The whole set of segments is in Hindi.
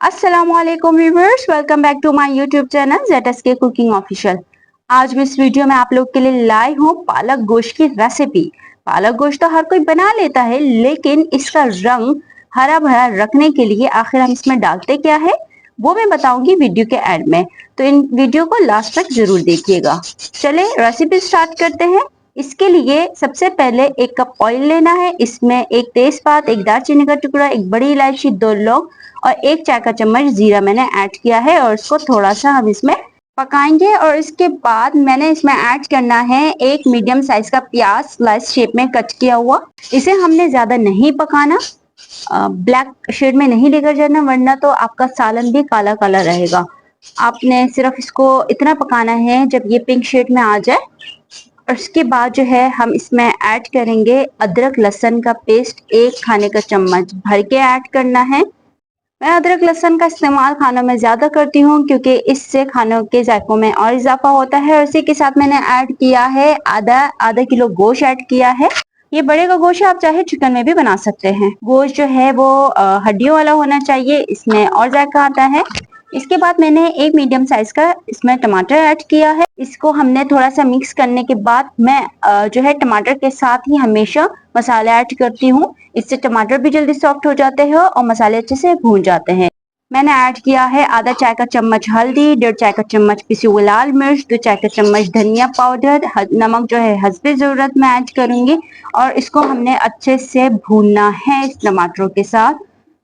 अस्सलामुअलैकुम viewers, welcome back to my YouTube channel ZSK cooking official. आज मैं इस वीडियो में आप लोग के लिए लाई हूँ पालक गोश्त की रेसिपी। पालक गोश्त तो हर कोई बना लेता है, लेकिन इसका रंग हरा भरा रखने के लिए आखिर हम इसमें डालते क्या है वो मैं बताऊंगी वीडियो के एंड में, तो इन वीडियो को लास्ट तक जरूर देखिएगा। चले रेसिपी स्टार्ट करते हैं। इसके लिए सबसे पहले 1 कप ऑयल लेना है। इसमें एक तेजपात, एक दालचीनी का टुकड़ा, एक बड़ी इलायची, 2 लौंग और 1 चाय का चम्मच जीरा मैंने ऐड किया है और इसको थोड़ा सा हम इसमें पकाएंगे। और इसके बाद मैंने इसमें ऐड करना है एक मीडियम साइज का प्याज स्लाइस शेप में कट किया हुआ। इसे हमने ज्यादा नहीं पकाना, ब्लैक शेड में नहीं लेकर जाना, वरना तो आपका सालन भी काला काला रहेगा। आपने सिर्फ इसको इतना पकाना है जब ये पिंक शेड में आ जाए। और उसके बाद जो है हम इसमें ऐड करेंगे अदरक लहसुन का पेस्ट, 1 खाने का चम्मच भर के ऐड करना है। मैं अदरक लहसुन का इस्तेमाल खानों में ज्यादा करती हूँ क्योंकि इससे खानों के जायकों में और इजाफा होता है। और इसी के साथ मैंने ऐड किया है आधा किलो गोश्त ऐड किया है। ये बड़े का गोश्त आप चाहे चिकन में भी बना सकते हैं। गोश्त जो है वो हड्डियों वाला होना चाहिए, इसमें और जायका आता है। इसके बाद मैंने एक मीडियम साइज का इसमें टमाटर ऐड किया है। इसको हमने थोड़ा सा मिक्स करने के बाद मैं जो है टमाटर के साथ ही हमेशा मसाले ऐड करती हूँ। इससे टमाटर भी जल्दी सॉफ्ट हो जाते हैं और मसाले अच्छे से भून जाते हैं। मैंने ऐड किया है आधा चाय का चम्मच हल्दी, 1.5 चाय का चम्मच पिसी हुई लाल मिर्च, 2 चाय का चम्मच धनिया पाउडर, नमक जो है हस्बे जरूरत में ऐड करूंगी। और इसको हमने अच्छे से भूनना है इस टमाटरों के साथ,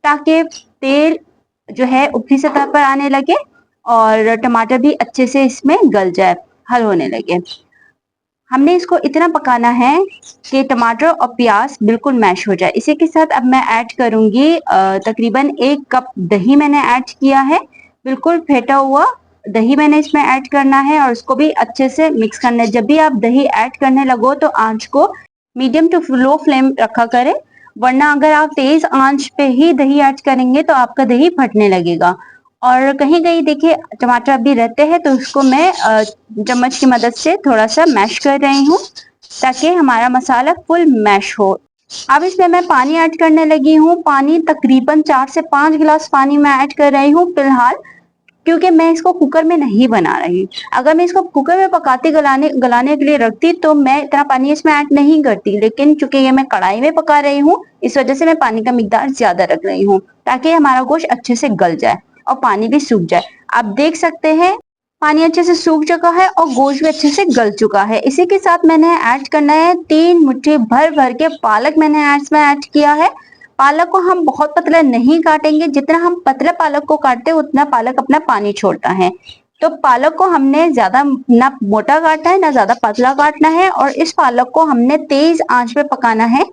ताकि तेल जो है ऊपरी सतह पर आने लगे और टमाटर भी अच्छे से इसमें गल जाए, हल होने लगे। हमने इसको इतना पकाना है कि टमाटर और प्याज बिल्कुल मैश हो जाए। इसी के साथ अब मैं ऐड करूंगी तकरीबन 1 कप दही मैंने ऐड किया है। बिल्कुल फेंटा हुआ दही मैंने इसमें ऐड करना है और उसको भी अच्छे से मिक्स करना है। जब भी आप दही ऐड करने लगो तो आंच को मीडियम टू लो फ्लेम रखा करें, वरना अगर आप तेज आंच पे ही दही ऐड करेंगे तो आपका दही फटने लगेगा। और कहीं कहीं देखिए टमाटर अभी रहते हैं, तो उसको मैं चम्मच की मदद से थोड़ा सा मैश कर रही हूँ ताकि हमारा मसाला फुल मैश हो। अब इसमें मैं पानी ऐड करने लगी हूँ। पानी तकरीबन 4 से 5 गिलास पानी मैं ऐड कर रही हूँ फिलहाल, क्योंकि मैं इसको कुकर में नहीं बना रही। अगर मैं इसको कुकर में पकाती गलाने के लिए रखती तो मैं इतना पानी इसमें ऐड नहीं करती, लेकिन चूंकि ये मैं कढ़ाई में पका रही हूँ इस वजह से मैं पानी का मिकदार ज्यादा रख रही हूँ, ताकि हमारा गोश्त अच्छे से गल जाए और पानी भी सूख जाए। आप देख सकते हैं पानी अच्छे से सूख चुका है और गोश्त भी अच्छे से गल चुका है। इसी के साथ मैंने ऐड करना है 3 मुट्ठी भर भर के पालक मैंने इसमें ऐड किया है। पालक को हम बहुत पतला नहीं काटेंगे, जितना हम पतले पालक को काटते हैं उतना पालक अपना पानी छोड़ता है। तो पालक को हमने ज्यादा ना मोटा काटना है ना ज्यादा पतला काटना है। और इस पालक को हमने तेज आंच पे पकाना है।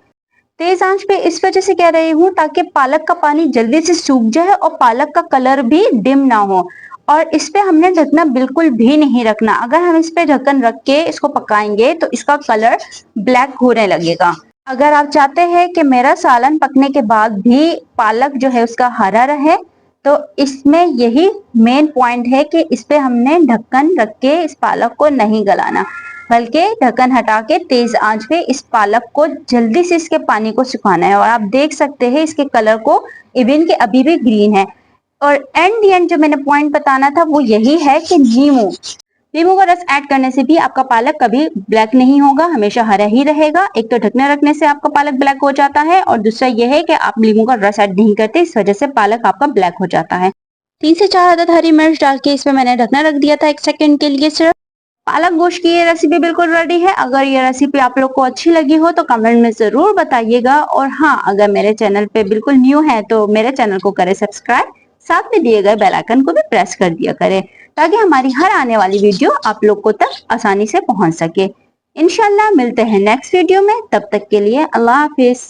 तेज आंच पे इस वजह से कह रही हूँ ताकि पालक का पानी जल्दी से सूख जाए और पालक का कलर भी डिम ना हो। और इस पे हमने ढकना बिल्कुल भी नहीं रखना। अगर हम इस पे ढक्कन रख के इसको पकाएंगे तो इसका कलर ब्लैक होने लगेगा। अगर आप चाहते हैं कि मेरा सालन पकने के बाद भी पालक जो है उसका हरा रहे, तो इसमें यही मेन पॉइंट है कि इस पे हमने ढक्कन रख के इस पालक को नहीं गलाना, बल्कि ढक्कन हटा के तेज आंच पे इस पालक को जल्दी से इसके पानी को सुखाना है। और आप देख सकते हैं इसके कलर को, इवन के अभी भी ग्रीन है। और एंड जो मैंने पॉइंट बताना था वो यही है कि नींबू का रस ऐड करने से भी आपका पालक कभी ब्लैक नहीं होगा, हमेशा हरा ही रहेगा। एक तो ढकने रखने से आपका पालक ब्लैक हो जाता है और दूसरा यह है कि आप नींबू का रस ऐड नहीं करते, इस वजह से पालक आपका ब्लैक हो जाता है। 3 से 4 अदद हरी मिर्च डाल के इसमें मैंने ढकना रख दिया था 1 सेकंड के लिए सिर्फ। पालक गोश्त की ये रेसिपी बिल्कुल रेडी है। अगर ये रेसिपी आप लोग को अच्छी लगी हो तो कमेंट में जरूर बताइएगा। और हाँ, अगर मेरे चैनल पे बिल्कुल न्यू है तो मेरे चैनल को करें सब्सक्राइब, साथ में दिए गए बेल आइकन को भी प्रेस कर दिया करें, ताकि हमारी हर आने वाली वीडियो आप लोग को तक आसानी से पहुंच सके। इंशाल्लाह मिलते हैं नेक्स्ट वीडियो में, तब तक के लिए अल्लाह हाफिज।